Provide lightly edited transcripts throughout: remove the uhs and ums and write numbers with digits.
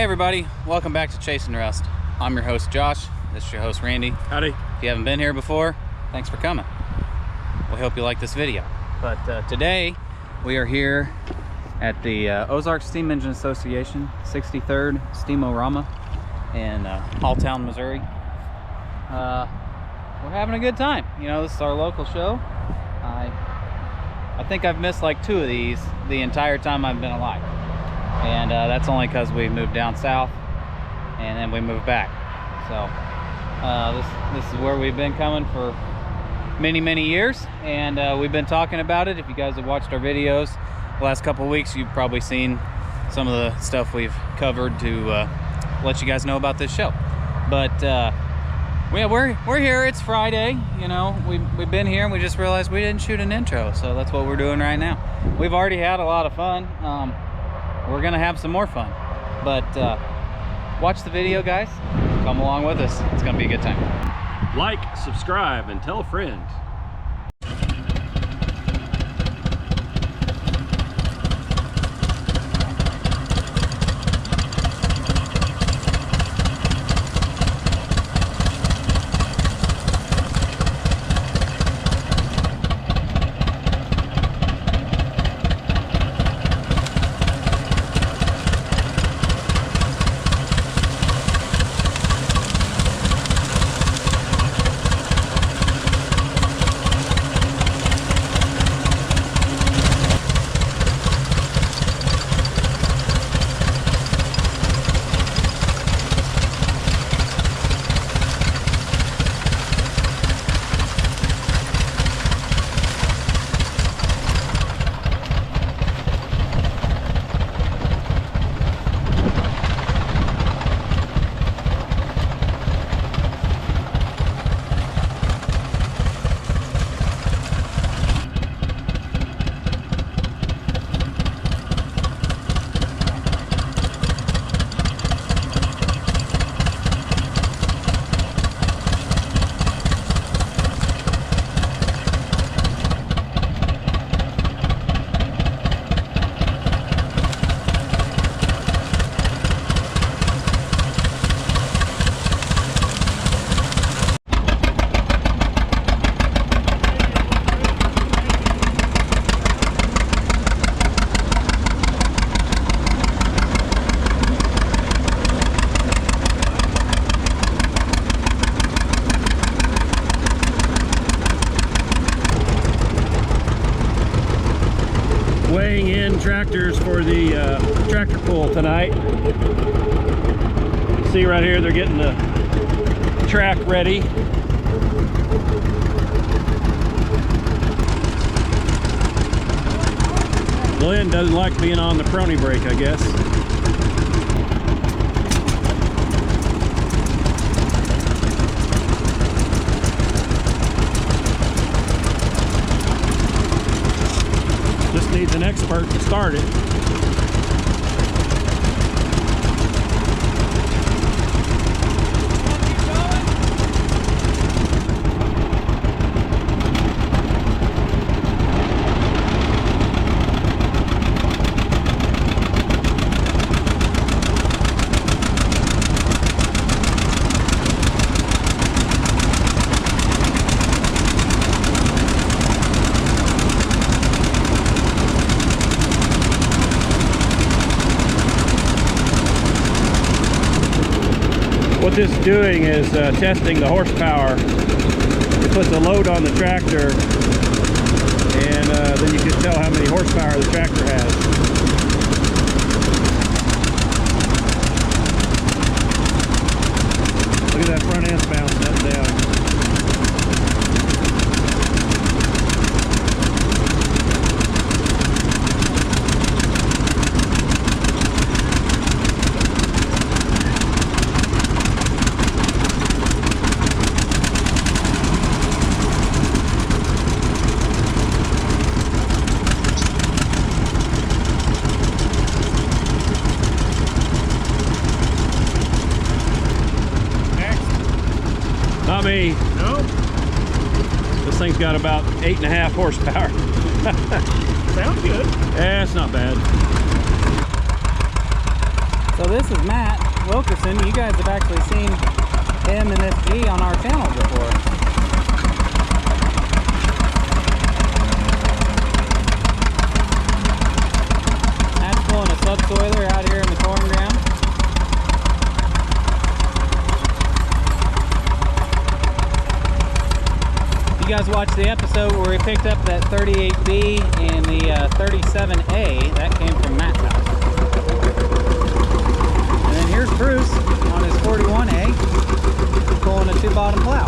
Hey everybody, welcome back to Chasing Rust. I'm your host Josh, this is your host Randy. Howdy. If you haven't been here before, thanks for coming. We hope you like this video. But today we are here at the Ozarks Steam Engine Association 63rd Steam-O-Rama in Halltown, Missouri. We're having a good time. You know, this is our local show. I think I've missed like 2 of these the entire time I've been alive. And that's only because we moved down south and then we moved back. So this is where we've been coming for many years, and we've been talking about it. If you guys have watched our videos the last couple of weeks, you've probably seen some of the stuff we've covered to let you guys know about this show. But yeah, we're here. It's Friday. You know, we've been here and we just realized we didn't shoot an intro, so that's what we're doing right now. We've already had a lot of fun. We're gonna have some more fun, but watch the video, guys. Come along with us. It's gonna be a good time. Like, subscribe, and tell a friend. Weighing in tractors for the tractor pull tonight. See right here, they're getting the track ready. Glenn doesn't like being on the pony brake, I guess. Just needs an expert to start it. What this is doing is testing the horsepower. It puts a load on the tractor, and then you can tell how many horsepower the tractor has. Look at that front end bouncing up and down. Not me. No? This thing's got about 8.5 horsepower. Sounds good. Yeah, it's not bad. So this is Matt Wilkerson. You guys have actually seen him and this G on our channel before. Matt's pulling a subsoiler out here in the corn ground. You guys watched the episode where we picked up that 38B and the 37A. That came from Matt's house. And then here's Bruce on his 41A pulling a 2-bottom plow.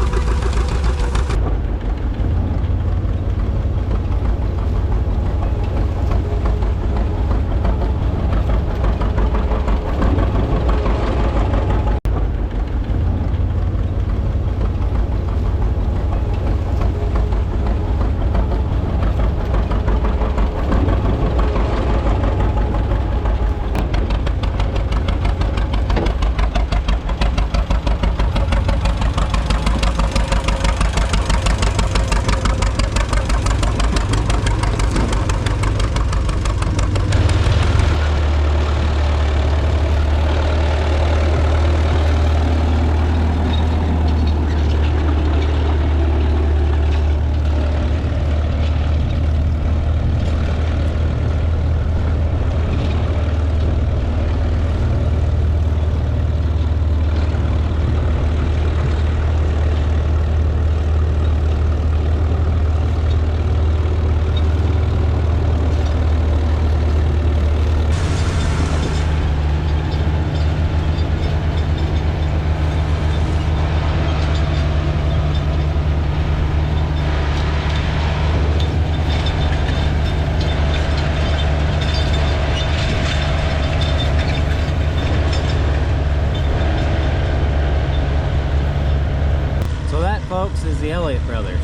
Folks, is the Elliot brothers.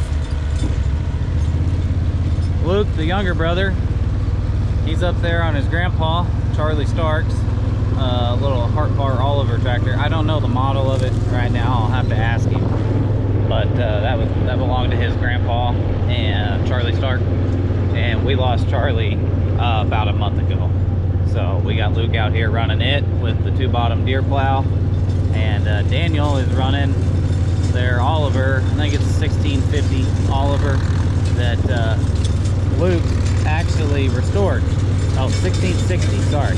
Luke, the younger brother, he's up there on his grandpa, Charlie Stark's little Hartbar Oliver tractor. I don't know the model of it right now, I'll have to ask him. But that belonged to his grandpa and Charlie Stark. And we lost Charlie about a month ago. So we got Luke out here running it with the 2-bottom deer plow. And Daniel is running their Oliver, I think it's a 1650 Oliver that Luke actually restored. Oh, 1660, sorry.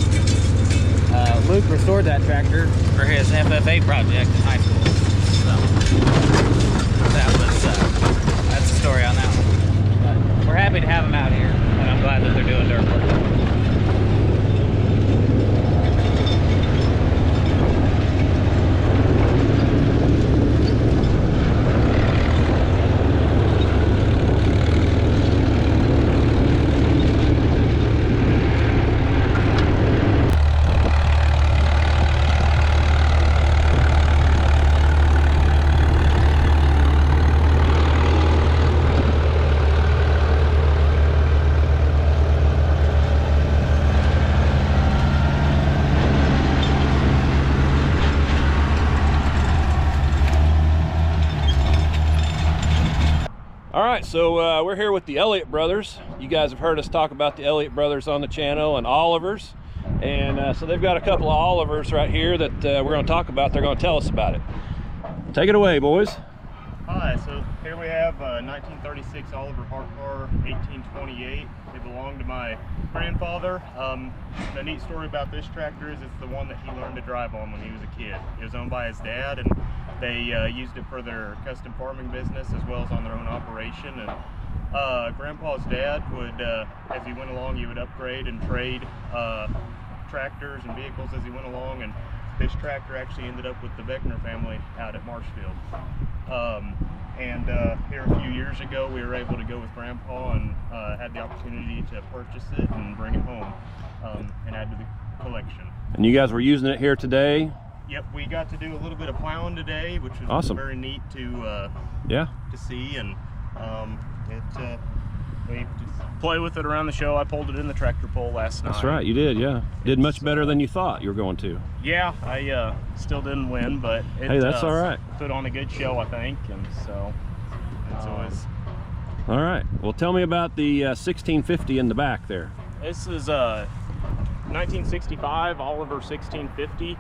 Luke restored that tractor for his FFA project in high school. So that's the story on that one. But we're happy to have them out here, and I'm glad that they're doing dirt work. All right, so we're here with the Elliot brothers. You guys have heard us talk about the Elliot brothers on the channel and Olivers. And so they've got a couple of Olivers right here that we're going to talk about. They're going to tell us about it. Take it away, boys. Hi, so here we have a 1936 Oliver Hartbar 1828. They belong to my grandfather. The neat story about this tractor is it's the one that he learned to drive on when he was a kid. It was owned by his dad, and they used it for their custom farming business as well as on their own operation. And Grandpa's dad would, as he went along, he would upgrade and trade tractors and vehicles as he went along. And this tractor actually ended up with the Beckner family out at Marshfield. Here a few years ago, we were able to go with Grandpa and had the opportunity to purchase it and bring it home and add to the collection. And you guys were using it here today? Yep, we got to do a little bit of plowing today, which was awesome. Very neat to see, and we just play with it around the show. I pulled it in the tractor pull last night. That's right, you did, yeah. Did much better than you thought you were going to. Yeah, I still didn't win, but it, hey, that's all right. Put on a good show, I think, and so it's always. All right, well, tell me about the 1650 in the back there. This is 1965 Oliver 1650.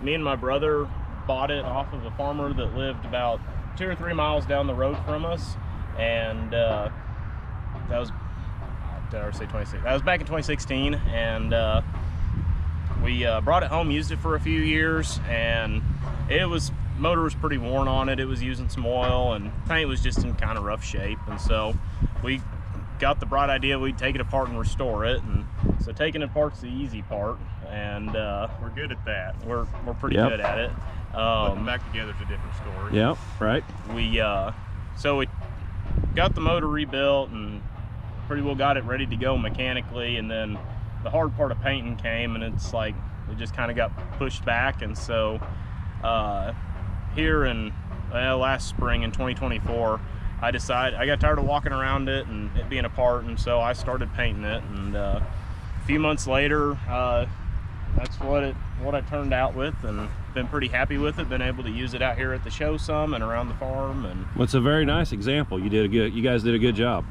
Me and my brother bought it off of a farmer that lived about 2 or 3 miles down the road from us, and that was, did I ever say 26? That was back in 2016, and we brought it home, used it for a few years, and motor was pretty worn on it. It was using some oil, and paint was just in kind of rough shape, and so we got the bright idea we'd take it apart and restore it. And so taking it apart's the easy part, and we're good at that. We're pretty good at it. Putting back together's a different story. Yep, right. So we got the motor rebuilt and pretty well got it ready to go mechanically, and then the hard part of painting came, and it's like it just kind of got pushed back. And so here in last spring in 2024, I decided I got tired of walking around it and it being apart, and so I started painting it. And a few months later, that's what I turned out with, and been pretty happy with it. Been able to use it out here at the show some and around the farm. And well, it's a very nice example. You guys did a good job.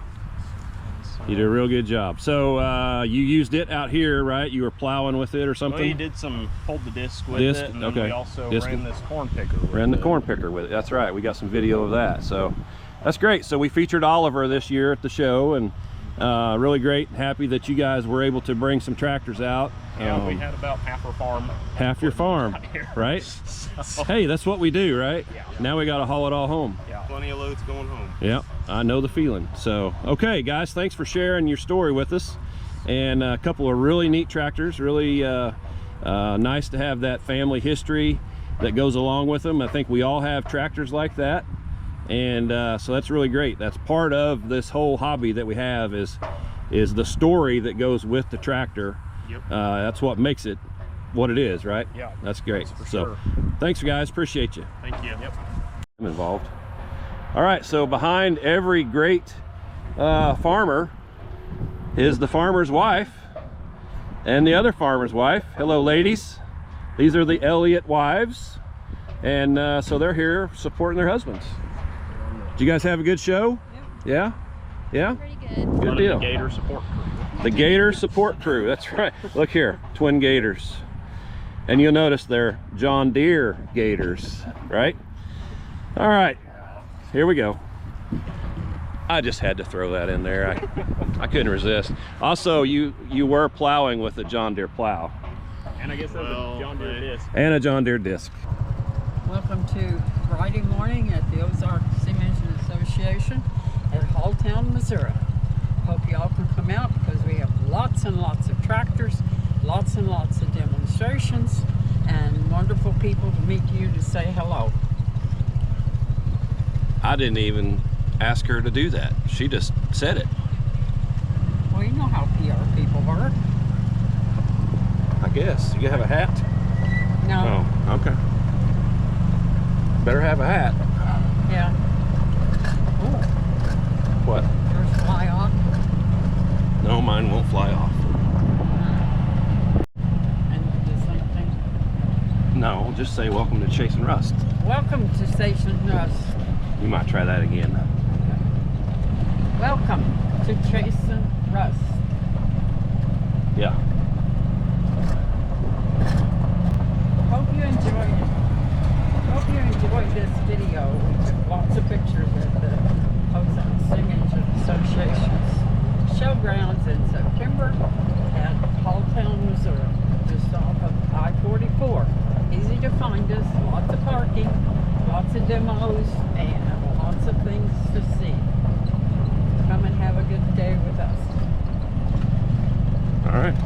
You did a real good job. So you used it out here, right? You were plowing with it or something? Well, you did pulled the disc with it, and then we also ran this corn picker with it. Ran the corn picker with it, that's right. We got some video of that, so that's great. So we featured Oliver this year at the show, and really great. Happy that you guys were able to bring some tractors out. Yeah, we had about half our farm. Half your farm, right? So, hey, that's what we do, right? Yeah. Now we got to haul it all home. Yeah, plenty of loads going home. Yep, I know the feeling. So, okay, guys, thanks for sharing your story with us. And a couple of really neat tractors. Really nice to have that family history that goes along with them. I think we all have tractors like that. And so that's really great. That's part of this whole hobby that we have is the story that goes with the tractor. Yep. That's what makes it what it is, right? Yeah, that's great. for So sure. Thanks, guys, appreciate you. Thank you. Yep. I'm involved. All right, so behind every great farmer is the farmer's wife and the other farmer's wife. Hello, ladies. These are the Elliot wives, and so they're here supporting their husbands. Did you guys have a good show? Yep. Yeah? Pretty good. Good deal. The Gator support crew. The Gator support crew, that's right. Look here, twin Gators. And you'll notice they're John Deere Gators, right? All right, here we go. I just had to throw that in there. I couldn't resist. Also, you were plowing with a John Deere plow. And I guess that was a John Deere disc. And a John Deere disc. Welcome to Friday morning at the Ozarks Engine Association at Halltown, Missouri. Hope y'all can come out because we have lots and lots of tractors, lots and lots of demonstrations, and wonderful people to meet you to say hello. I didn't even ask her to do that. She just said it. Well, you know how PR people are. I guess. You have a hat? No. Oh, okay. Better have a hat. Yeah. Oh, What? yours fly off. No, mine won't fly off. And do something. No, just say welcome to Chasing Rust. Welcome to Station Rust. You might try that again. Welcome to Chasing Rust. Yeah. Hope you enjoyed it. Hope you enjoyed this video. We took lots of pictures at the Ozarks Engine Association's showgrounds in September at Halltown, Missouri, just off of I-44. Easy to find us, lots of parking, lots of demos, and lots of things to see. Come and have a good day with us. All right.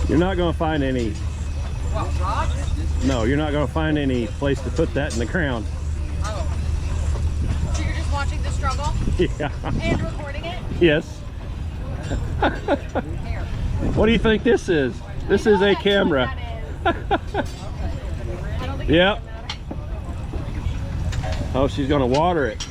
You're not going to find any. What, rocks? No, you're not going to find any place to put that in the ground. Oh. So you're just watching the struggle? Yeah. And recording it? Yes. Here. What do you think this is? This is a camera. I don't think Yep. Oh, she's going to water it.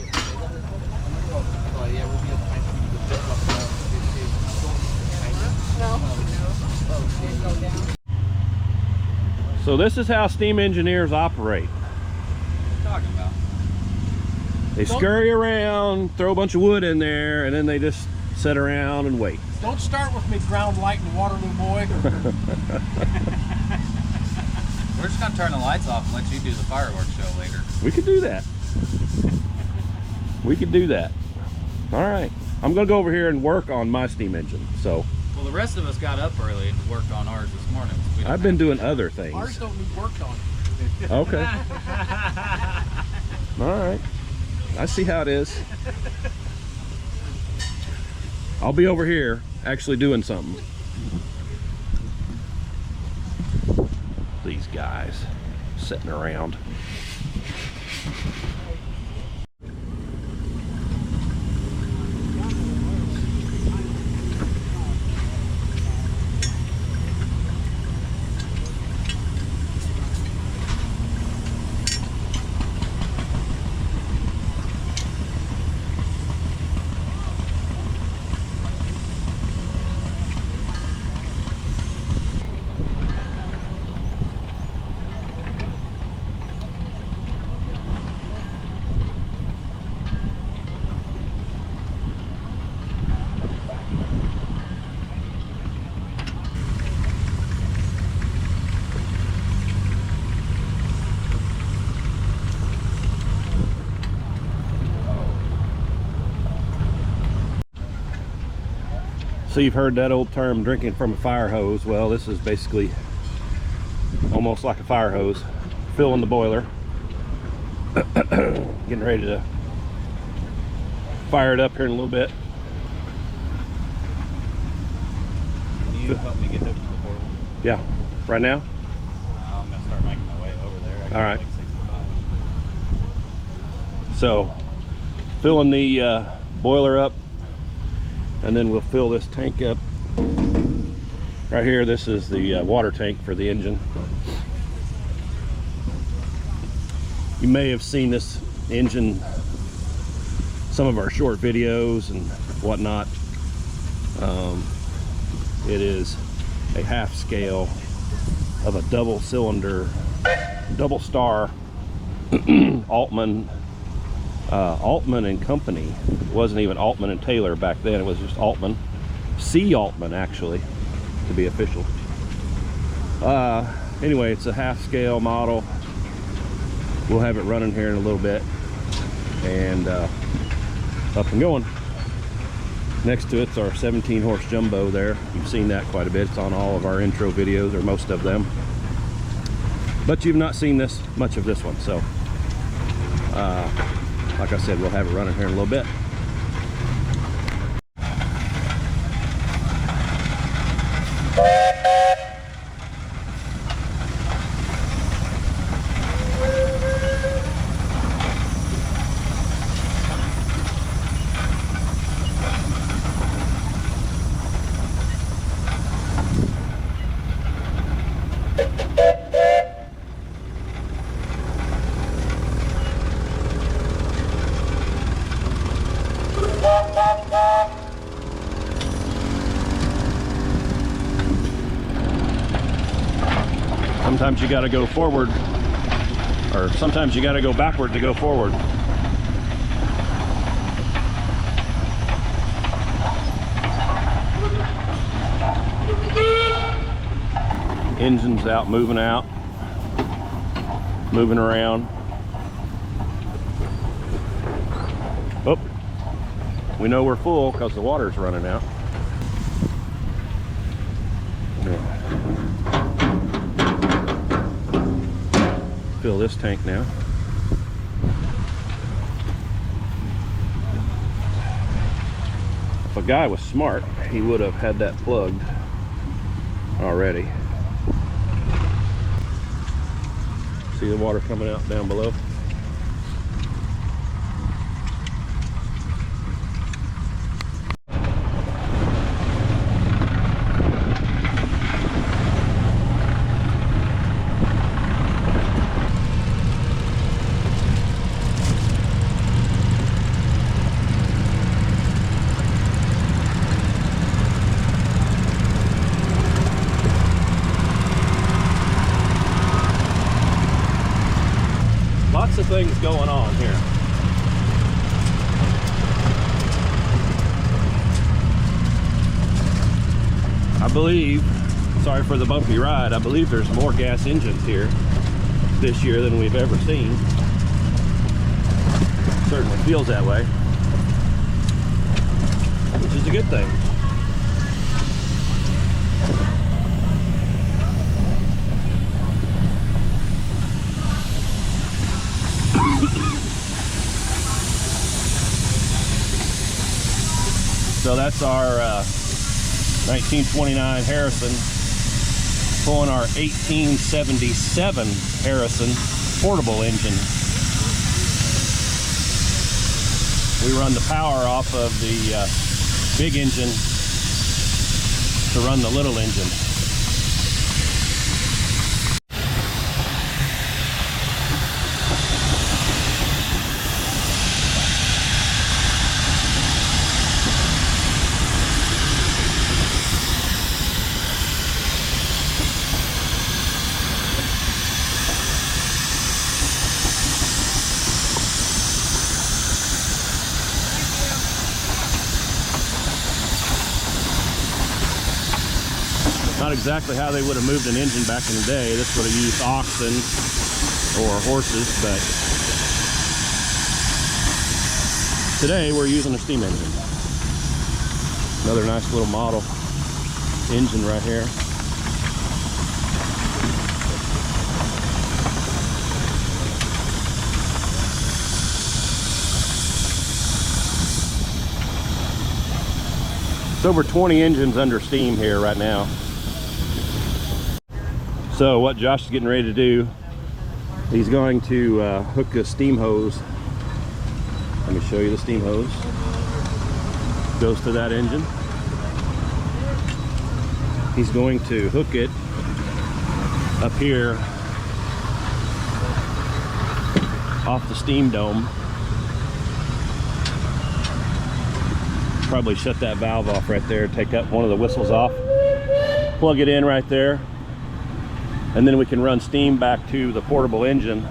So this is how steam engineers operate. What are you talking about? They scurry around, throw a bunch of wood in there, and then they just sit around and wait. Don't start with me, ground light and Waterloo boy. We're just gonna turn the lights off and let you do the fireworks show later. We could do that. We could do that. All right. I'm gonna go over here and work on my steam engine. So Well, the rest of us got up early and worked on ours this morning. We didn't I've been have doing other things. Ours don't need worked on. Okay. All right. I see how it is. I'll be over here actually doing something. These guys sitting around. So you've heard that old term, drinking from a fire hose. Well, this is basically almost like a fire hose. Filling the boiler. Getting ready to fire it up here in a little bit. Can you help me get up to the portal? Yeah, right now? I'm gonna start making my way over there. I got All right. like 65. So filling the boiler up, and then we'll fill this tank up right here. This is the water tank for the engine. You may have seen this engine, some of our short videos and whatnot. It is a half scale of a double cylinder, double star Altman and Company. It wasn't even Altman and Taylor back then. It was just Altman. C. Altman, actually, to be official. Anyway, it's a half scale model. We'll have it running here in a little bit, and up and going. Next to it's our 17 horse jumbo there. You've seen that quite a bit. It's on all of our intro videos, or most of them. But you've not seen this much of this one, so like I said, we'll have it running here in a little bit. Sometimes you got to go forward, or sometimes you got to go backward to go forward. Engine's out, moving around. Oh, we know we're full because the water's running out. Fill this tank now. If a guy was smart, he would have had that plugged already. See the water coming out down below? Lots of things going on here. I believe, sorry for the bumpy ride, I believe there's more gas engines here this year than we've ever seen. Certainly feels that way, which is a good thing. So that's our 1929 Harrison pulling our 1877 Harrison portable engine. We run the power off of the big engine to run the little engine. Not exactly how they would have moved an engine back in the day. This would have used oxen or horses, but today we're using a steam engine. Another nice little model engine right here. It's over 20 engines under steam here right now. So what Josh is getting ready to do, he's going to hook a steam hose. Let me show you the steam hose. Goes to that engine. He's going to hook it up here off the steam dome. Probably shut that valve off right there, take up one of the whistles off, plug it in right there, and then we can run steam back to the portable engine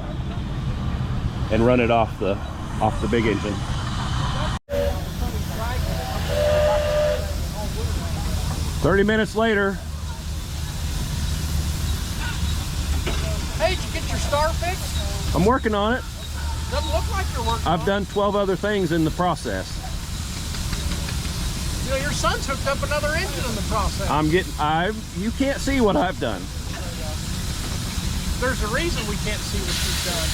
and run it off the big engine. "30 minutes later." Hey, did you get your star fixed? I'm working on it. Doesn't look like you're working on I've done 12 other things in the process. it. You know, your son's hooked up another engine in the process. You can't see what I've done. There's a reason we can't see what you've done.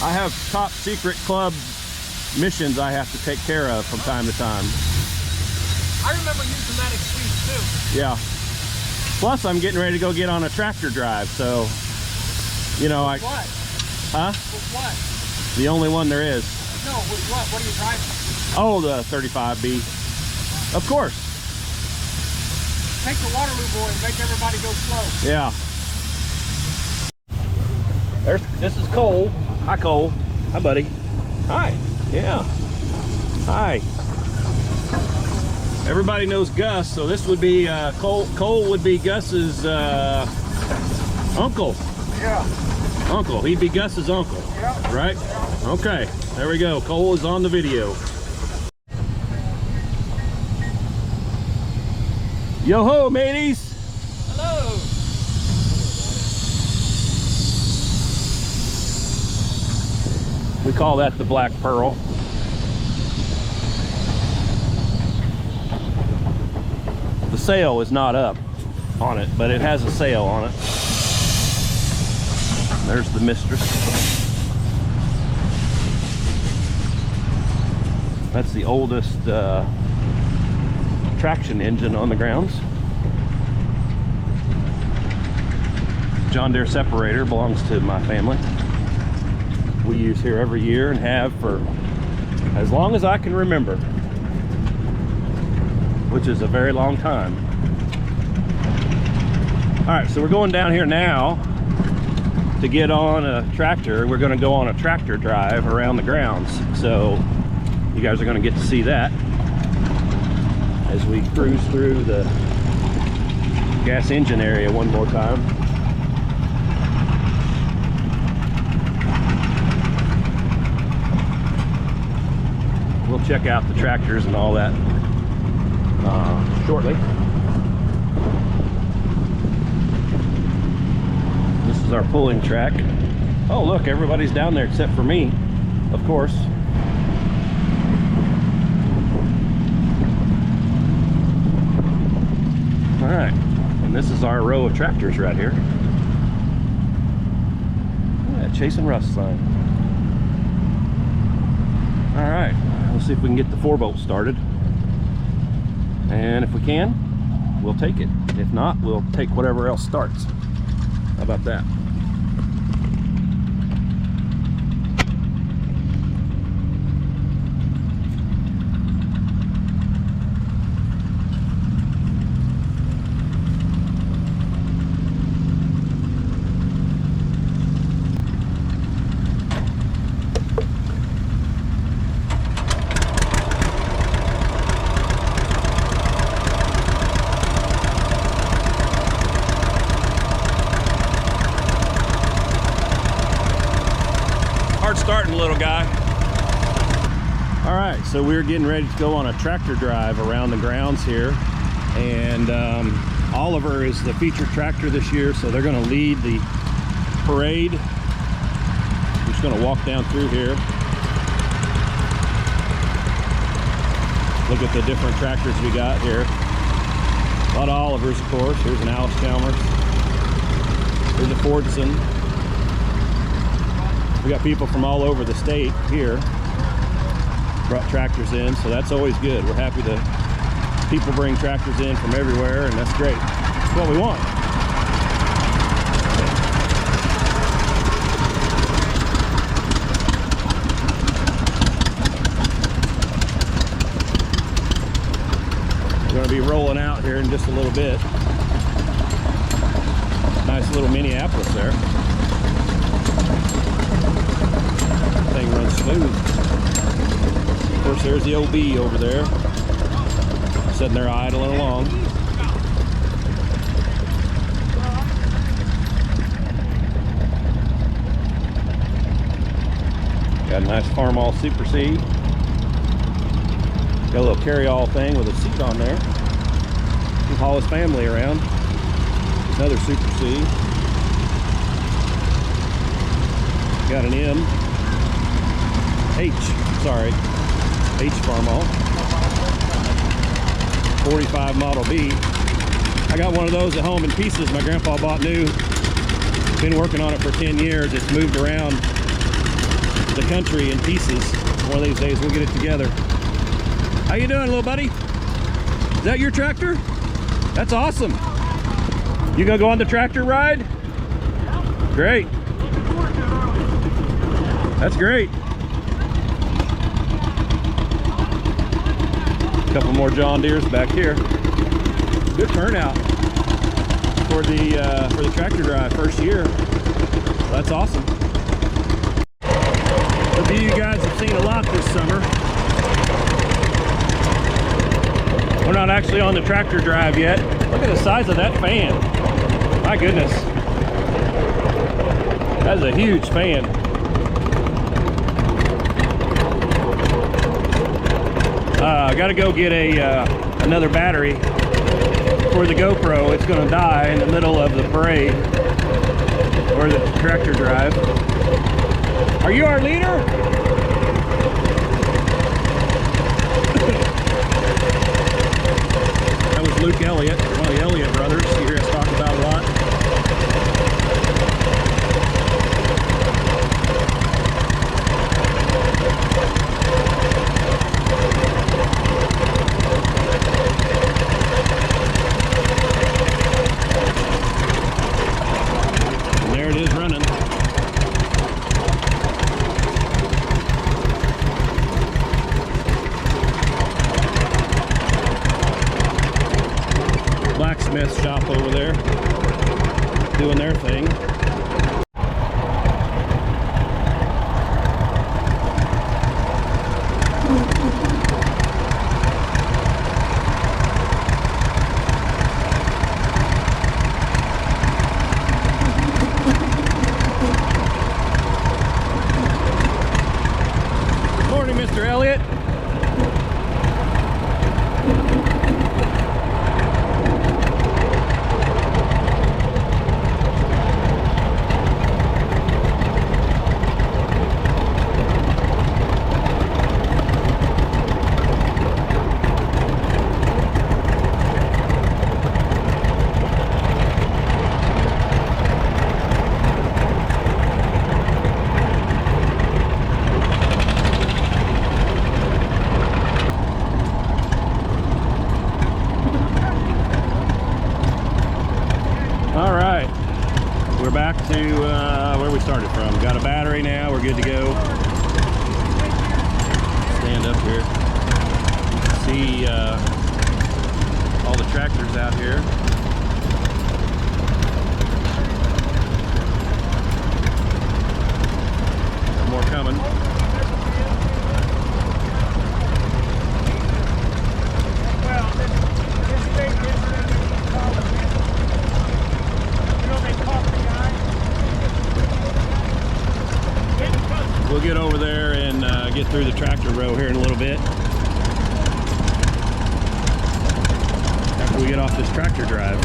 I have top secret club missions I have to take care of from time to time. I remember using that excuse too. Yeah. Plus, I'm getting ready to go get on a tractor drive, so, you know, With what? Huh? With what? The only one there is. No, with what? What are you driving? Oh, the 35B. Of course. Take the Waterloo boy and make everybody go slow. Yeah. This is Cole. Hi, Cole. Hi, buddy. Hi. Yeah. Hi. Everybody knows Gus, so this would be Cole. Cole would be Gus's uncle. Yeah. Uncle. He'd be Gus's uncle. Yeah. Right? Okay. There we go. Cole is on the video. Yo ho, mateys. Hello. We call that the Black Pearl. The sail is not up on it, but it has a sail on it. There's the mistress. That's the oldest traction engine on the grounds. John Deere separator, belongs to my family. We use here every year and have for as long as I can remember, which is a very long time. All right, so we're going down here now to get on a tractor. We're going to go on a tractor drive around the grounds, so you guys are going to get to see that as we cruise through the gas engine area one more time. We'll check out the tractors and all that shortly. This is our pulling track. Oh look, everybody's down there except for me, of course. All right, and this is our row of tractors right here. Yeah, Chasing Rust sign. All right, let's see if we can get the 4-bolt started. And if we can, we'll take it. If not, we'll take whatever else starts. How about that? Starting, little guy. All right, so we're getting ready to go on a tractor drive around the grounds here, and Oliver is the featured tractor this year, so they're going to lead the parade. We're just going to walk down through here, look at the different tractors we got here. A lot of Olivers, of course. Here's an Alice Chalmers. Here's a Fordson. We got people from all over the state here, brought tractors in, so that's always good. We're happy that people bring tractors in from everywhere, and that's great. That's what we want. We're going to be rolling out here in just a little bit. Nice little Minneapolis there. Thing runs smooth. Of course, there's the OB over there, sitting there idling along. Got a nice Farmall Super C. Got a little carry-all thing with a seat on there. Can haul his family around. Another Super C. Got an H Farmall 45 Model B. I got one of those at home in pieces. My grandpa bought new. Been working on it for 10 years. It's moved around the country in pieces. One of these days we'll get it together. How you doing, little buddy? Is that your tractor? That's awesome. You gonna go on the tractor ride? Great. That's great. A couple more John Deeres back here. Good turnout for the tractor drive first year. That's awesome. Hope you guys have seen a lot this summer. We're not actually on the tractor drive yet. Look at the size of that fan. My goodness. That's a huge fan. I gotta go get another battery for the GoPro. It's gonna die in the middle of the parade or the tractor drive. Are you our leader? That was Luke Elliot, one of the Elliot brothers. You hear us talk about a lot. Smith shop over there doing their thing. Morning, Mr. Elliot. All right, we're back to where we started from. Got a battery now, we're good to go. Stand up here. See all the tractors out here. Got more coming. Well, this thing is We'll get over there and get through the tractor row here in a little bit. After we get off this tractor drive.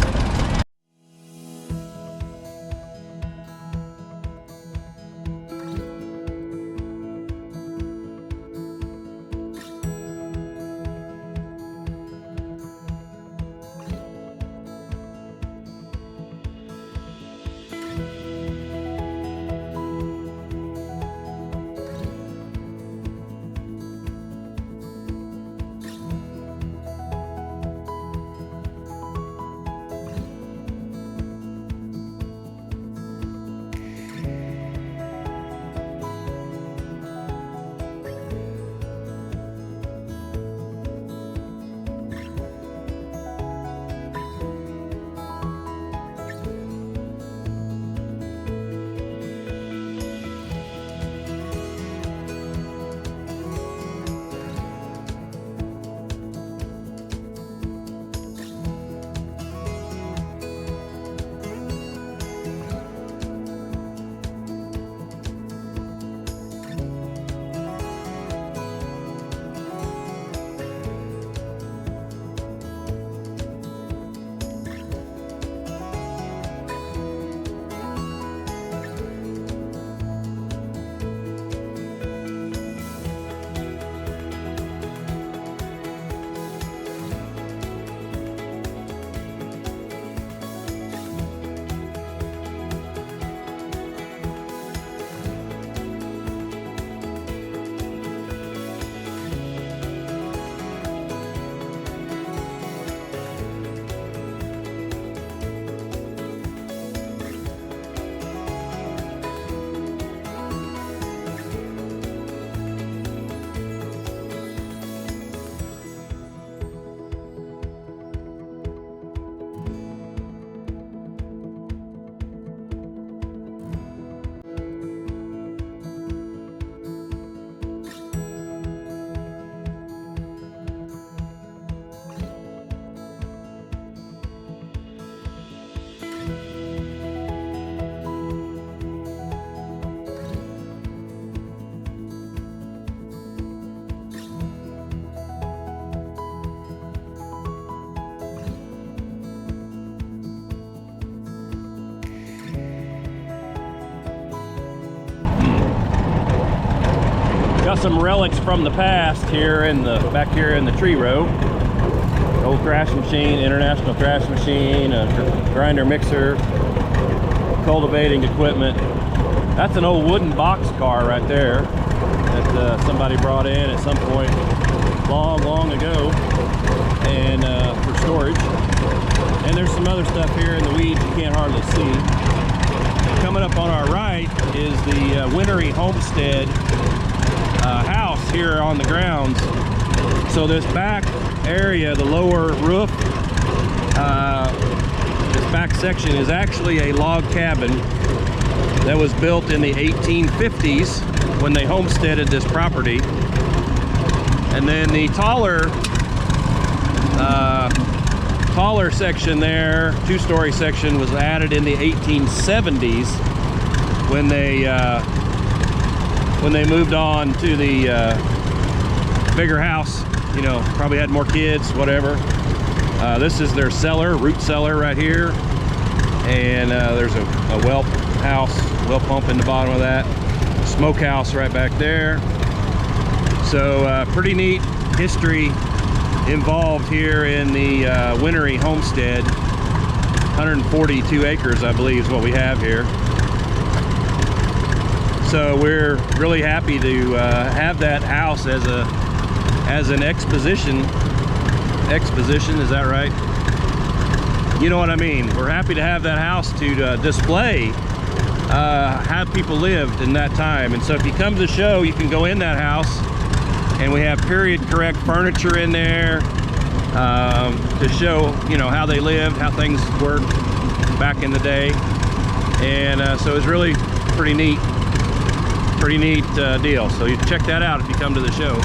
Got some relics from the past here in the back here in the tree row. Old thrash machine, international thrash machine, a grinder mixer, cultivating equipment. That's an old wooden box car right there that somebody brought in at some point long ago, and for storage. And there's some other stuff here in the weeds you can't hardly see. Coming up on our right is the Wintery Homestead house here on the grounds. So this back area, the lower roof, this back section is actually a log cabin that was built in the 1850s when they homesteaded this property. And then the taller section there, two-story section, was added in the 1870s when they moved on to the bigger house. You know, probably had more kids, whatever. This is their cellar, root cellar right here, and there's a well house, well pump in the bottom of that, smokehouse right back there. So pretty neat history involved here in the Winery homestead. 142 acres, I believe, is what we have here. So we're really happy to have that house as an exposition. Is that right? You know what I mean. We're happy to have that house to display how people lived in that time. And so if you come to the show, you can go in that house, and we have period correct furniture in there to show, you know, how they lived, how things worked back in the day. And so it's really pretty neat deal. So you check that out if you come to the show.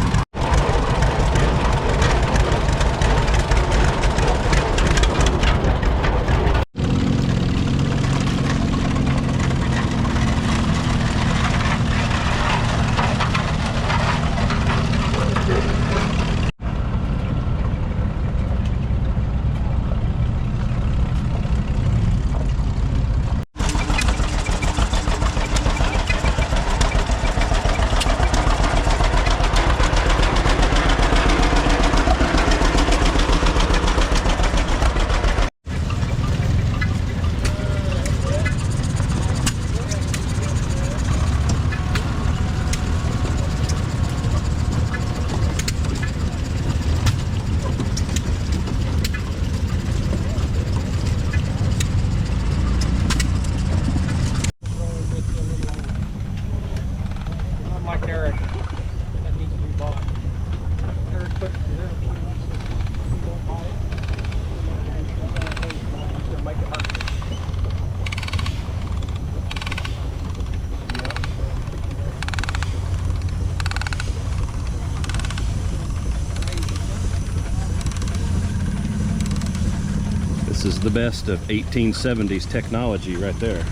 This is the best of 1870s technology right there.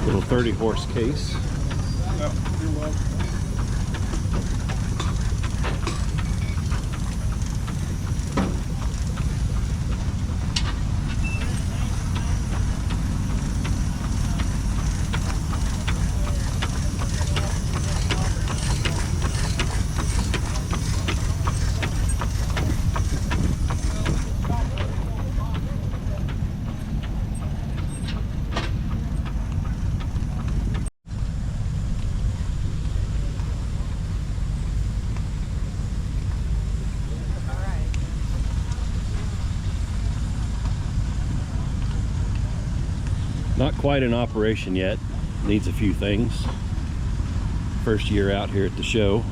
Little 30-horse case. No, you're welcome. Not quite in operation yet. Needs a few things. First year out here at the show.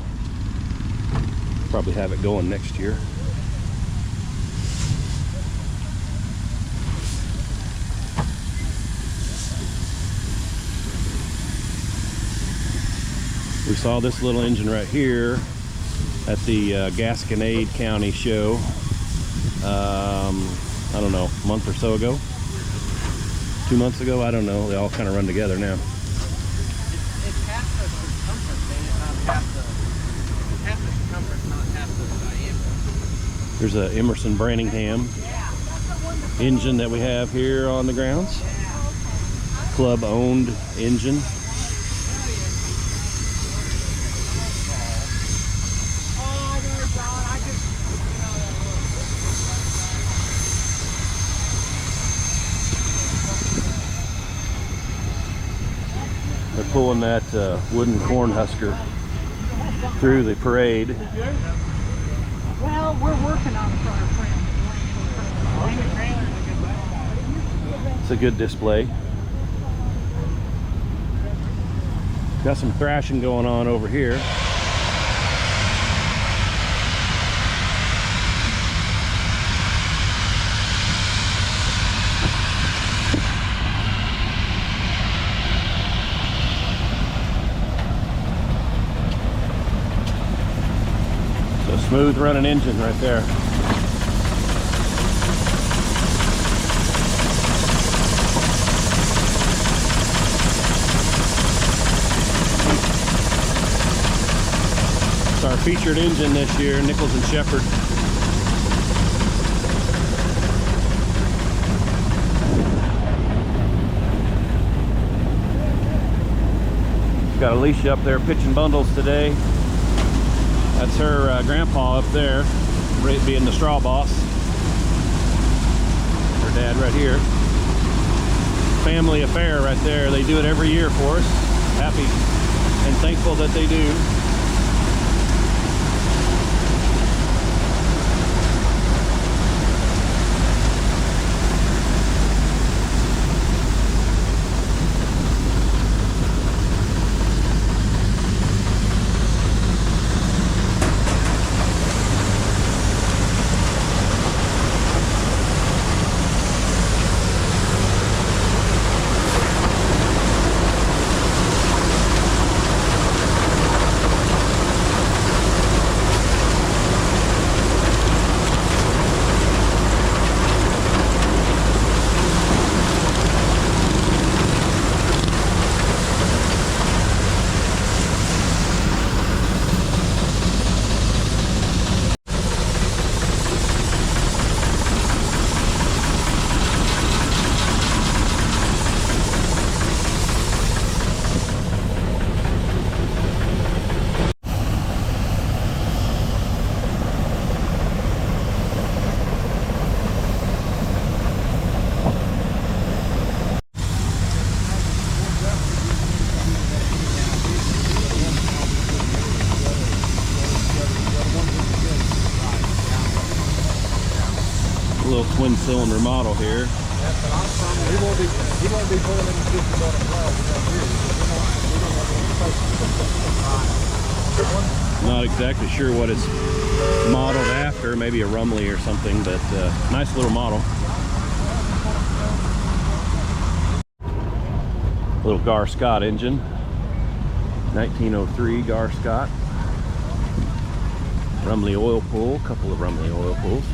Probably have it going next year. We saw this little engine right here at the Gasconade County show, I don't know, a month or so ago, 2 months ago, I don't know. They all kind of run together now. It's half the circumference, and it's not half the circumference, not half the diameter. There's a Emerson Branningham engine that we have here on the grounds. Club owned engine. They're pulling that wooden corn husker through the parade. Well, we're working on it for our friends. It's a good display. Got some thrashing going on over here. Smooth running engine right there. It's our featured engine this year, Nichols and Shepherd. Got Alicia up there pitching bundles today. That's her grandpa up there, being the straw boss. Her dad right here. Family affair right there. They do it every year for us. Happy and thankful that they do. Little twin cylinder model here. He won't be pulling any 50 on a plow. Not exactly sure what it's modeled after, maybe a Rumley or something, but nice little model. Little Gar Scott engine, 1903 Gar Scott. Rumley oil pull, couple of Rumley oil pulls.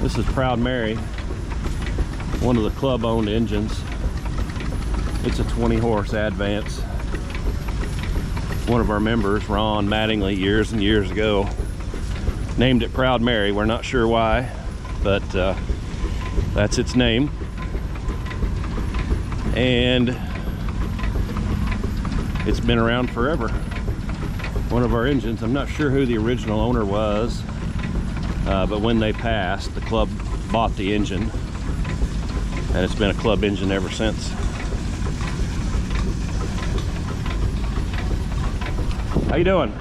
This is Proud Mary, one of the club-owned engines. It's a 20-horse Advance. One of our members, Ron Mattingly, years and years ago, named it Proud Mary. We're not sure why, but that's its name. And it's been around forever. One of our engines. I'm not sure who the original owner was. But when they passed, the club bought the engine, and it's been a club engine ever since. How you doing?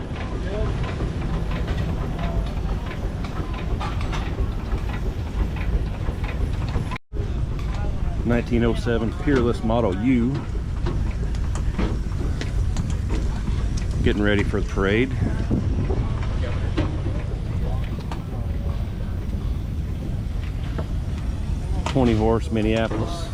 Good. 1907 Peerless Model U. Getting ready for the parade. 20 horse Minneapolis.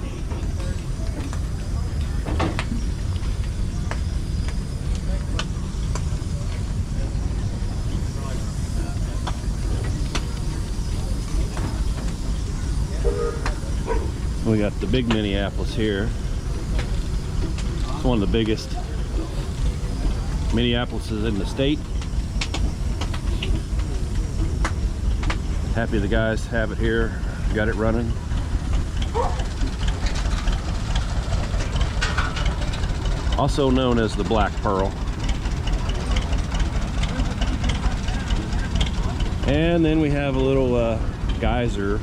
We got the big Minneapolis here. It's one of the biggest Minneapolises in the state. Happy the guys have it here, got it running. Also known as the Black Pearl. And then we have a little geyser,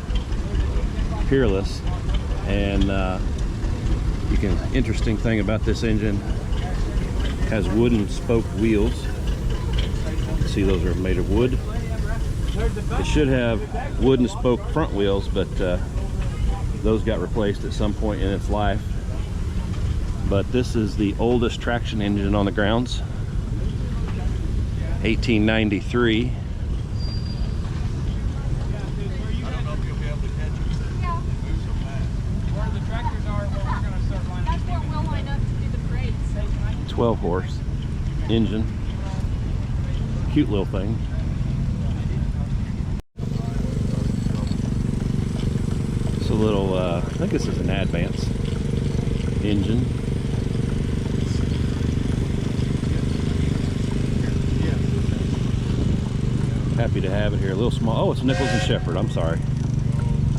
Peerless. And interesting thing about this engine, has wooden spoke wheels. You can see those are made of wood. It should have wooden spoke front wheels, but those got replaced at some point in its life. But this is the oldest traction engine on the grounds, 1893. Where the tractors are, where we're going to start lining up. That's where we'll line up to do the parade. 12 horse engine. Cute little thing. It's a little, I think this is an Advance engine. Happy to have it here. A little small. Oh, it's Nichols and Shepherd. I'm sorry.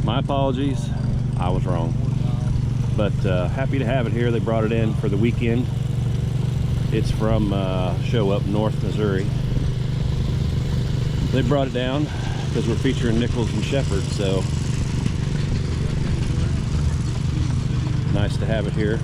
My apologies. I was wrong. But happy to have it here. They brought it in for the weekend. It's from show up North Missouri. They brought it down because we're featuring Nichols and Shepherd, so nice to have it here.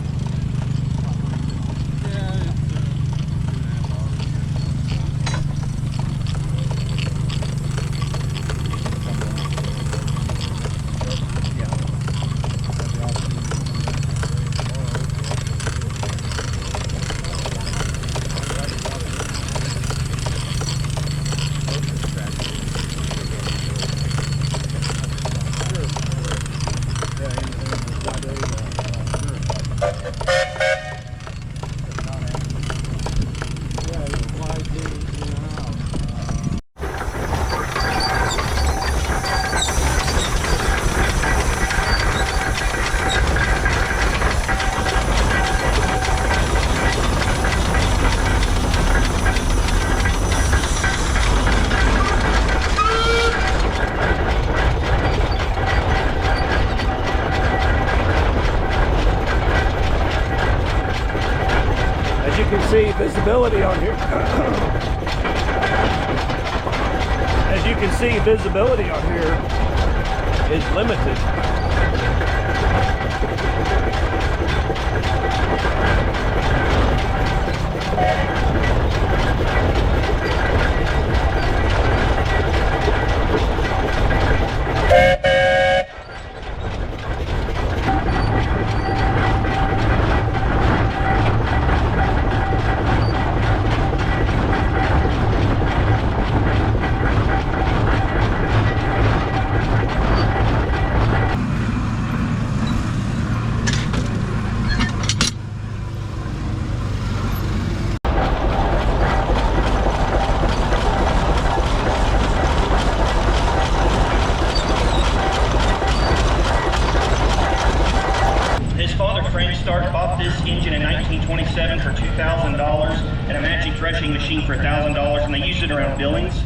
See visibility on here. As you can see, visibility on here is limited. for $2,000 and a matching threshing machine for $1,000, and they used it around Billings.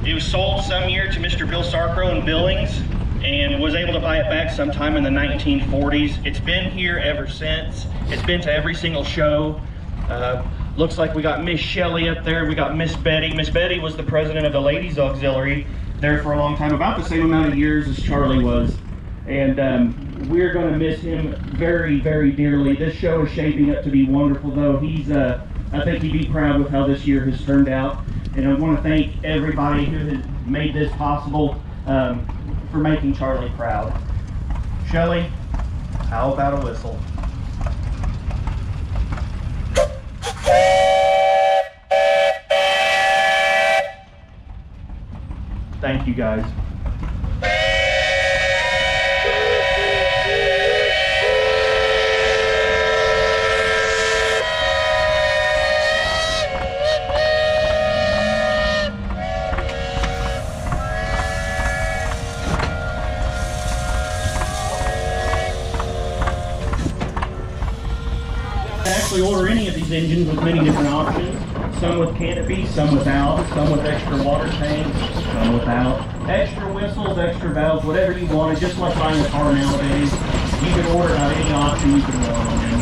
It was sold some year to Mr. Bill Sarcrow in Billings and was able to buy it back sometime in the 1940s. It's been here ever since. It's been to every single show. Looks like we got Miss Shelley up there. We got Miss Betty. Miss Betty was the president of the Ladies Auxiliary there for a long time, about the same amount of years as Charlie was. And we're going to miss him very, very dearly. This show is shaping up to be wonderful, though. I think he'd be proud with how this year has turned out. And I want to thank everybody who has made this possible for making Charlie proud. Shelley, how about a whistle? Thank you, guys. Actually order any of these engines with many different options. Some with canopy, some without, some with extra water tanks, some without. Extra whistles, extra valves, whatever you wanted, just like buying a car nowadays. You can order about any option you can want on them.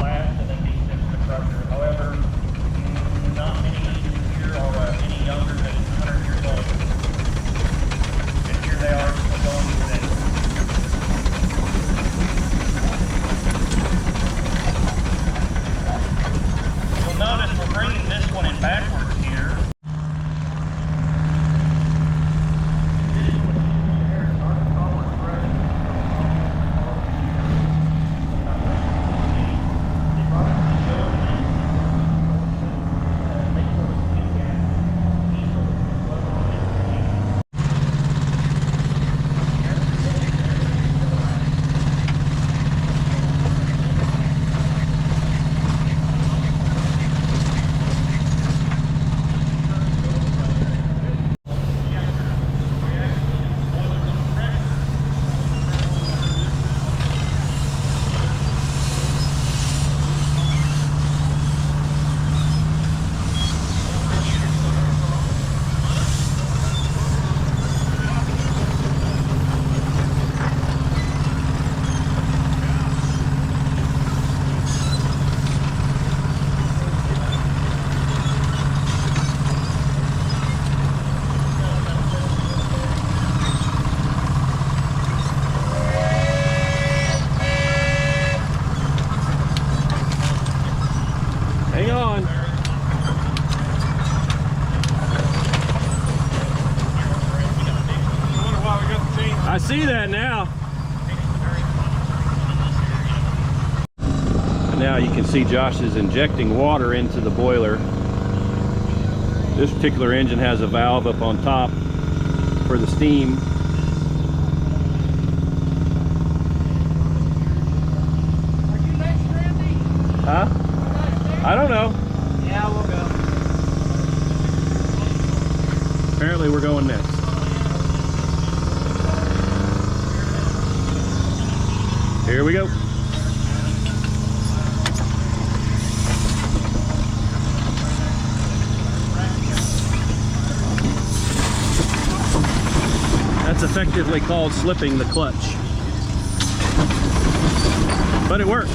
Last and then these tips the crusher. However, not many engines here are any younger than 100 years old. And here they are still going today. Notice we're bringing this one in backwards here. Hang on. I see that now. And now you can see Josh is injecting water into the boiler. This particular engine has a valve up on top for the steam. Are you next, Randy? Huh? I don't know. Yeah, we'll go. Apparently we're going next. Here we go. That's effectively called slipping the clutch. But it works.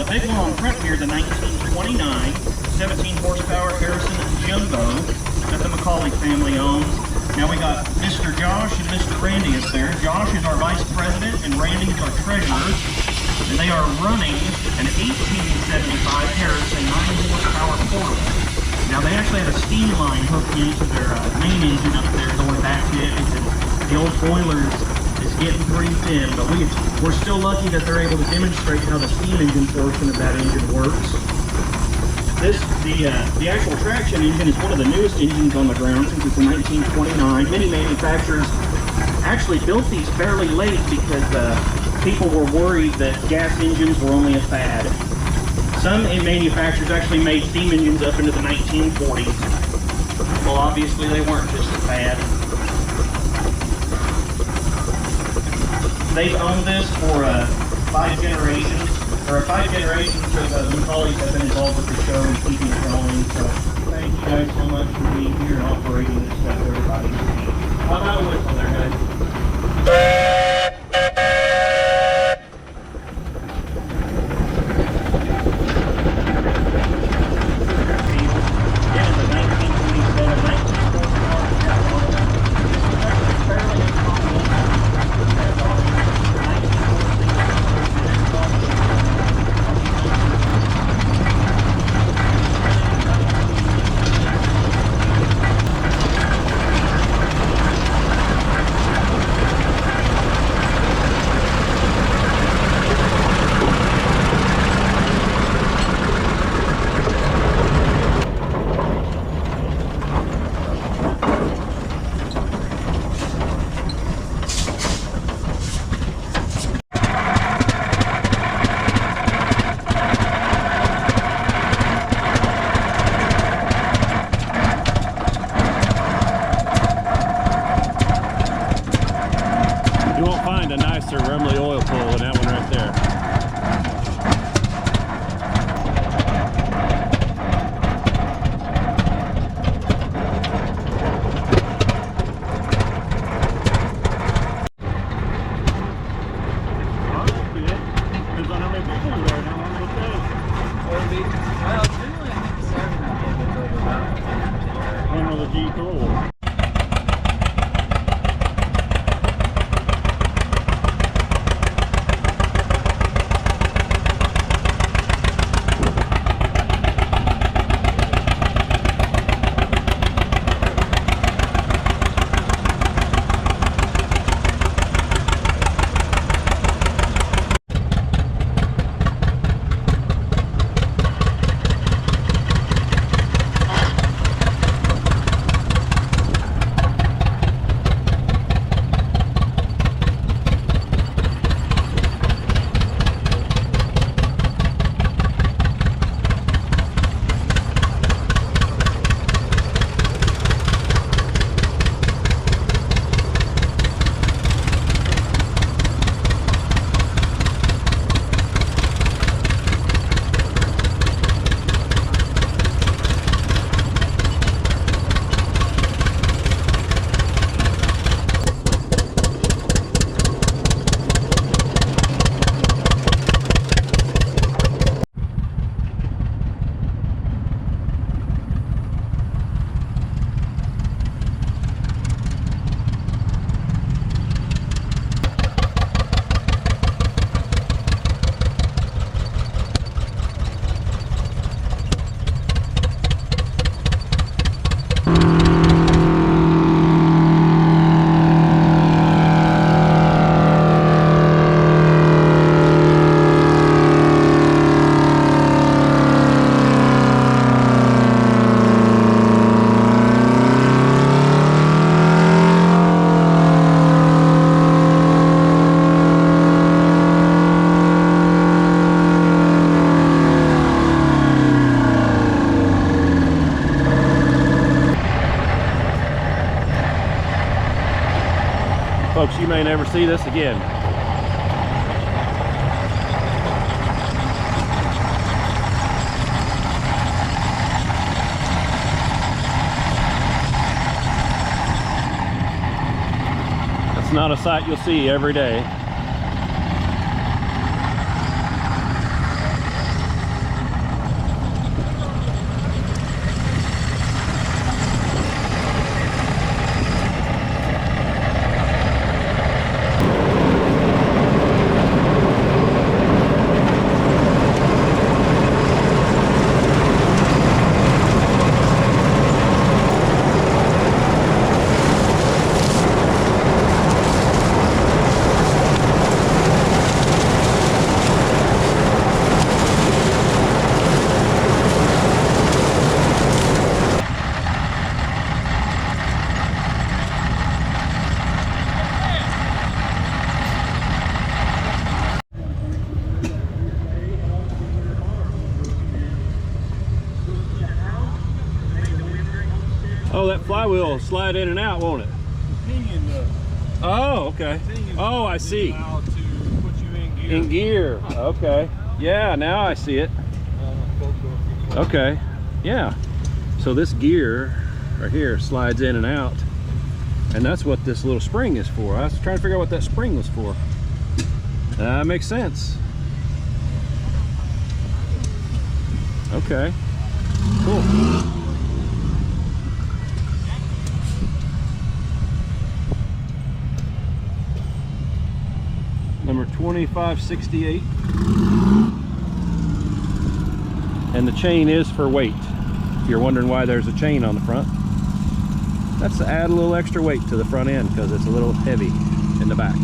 big one on front here, the 1929 17 horsepower Harrison Jumbo that the McCauley family owns. Now we got Mr. Josh and Mr. Randy is there. Josh is our vice president and Randy is our treasurer. And they are running an 1875 Harrison 9 horsepower portable. Now they actually have a steam line hooked into their main engine up there going back to it because the old boilers is getting pretty thin, but we're still lucky that they're able to demonstrate how the steam engine portion of that engine works. The actual traction engine is one of the newest engines on the ground since it's a 1929. Many manufacturers actually built these fairly late because people were worried that gas engines were only a fad. Some manufacturers actually made steam engines up into the 1940s. Well, obviously they weren't just a fad. they've owned this for 5 generations, or 5 generations of new colleagues have been involved with the show and keeping it going. So thank you guys so much for being here and operating this stuff, everybody. How about a whistle there, guys? You won't find a nicer Rumley oil pull than that one right there. One with a G tool. Folks, you may never see this again. It's not a sight you'll see every day. Oh, that flywheel will slide in and out, won't it? Pinion Oh, okay. Oh, I see. Allowed to put you in gear. In gear. Okay. Yeah, now I see it. Okay. Yeah. So this gear right here slides in and out. And that's what this little spring is for. I was trying to figure out what that spring was for. That makes sense. Okay. Cool. Number 2568. And the chain is for weight. If you're wondering why there's a chain on the front, that's to add a little extra weight to the front end because it's a little heavy in the back.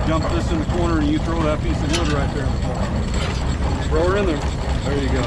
Jump this in the corner and you throw that piece of wood right there in the corner. Throw her in there. There you go.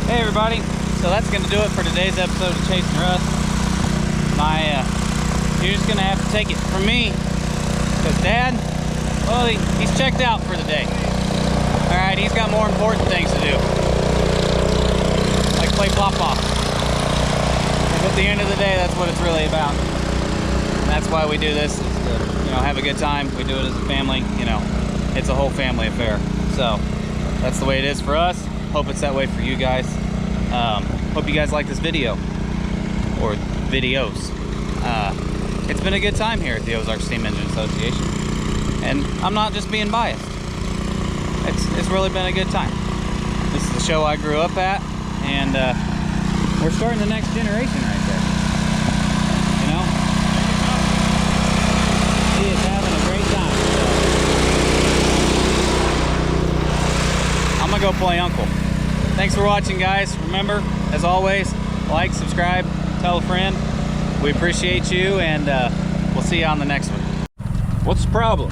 Hey everybody, so that's going to do it for today's episode of Chasing Rust. You're just going to have to take it from me, because Dad, well, he's checked out for the day. Alright, he's got more important things to do, like play pop-off. Because at the end of the day, that's what it's really about. And that's why we do this, is to, have a good time. We do it as a family, it's a whole family affair. So, that's the way it is for us. Hope it's that way for you guys. Hope you guys like this video, or videos. It's been a good time here at the Ozarks Steam Engine Association, and I'm not just being biased. It's really been a good time. This is the show I grew up at, and we're starting the next generation right there. He is having a great time. So I'm gonna go play Uncle. Thanks for watching, guys. Remember, as always, like, subscribe, tell a friend. We appreciate you, and we'll see you on the next one. What's the problem?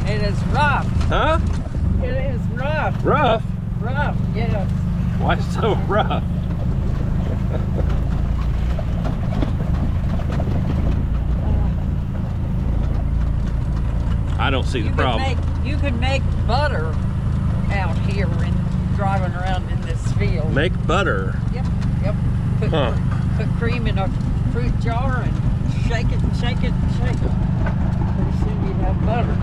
It is rough. Huh? It is rough. Rough? Rough, yes. Why so rough? I don't see the problem. You could make butter out here and driving around in this field. Make butter? Yep. Put cream in a fruit jar and shake it and shake it and shake it. Pretty soon you'd have butter.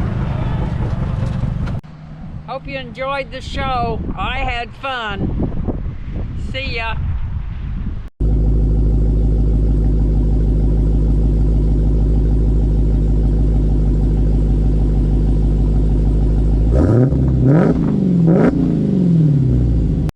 Hope you enjoyed the show. I had fun. See ya.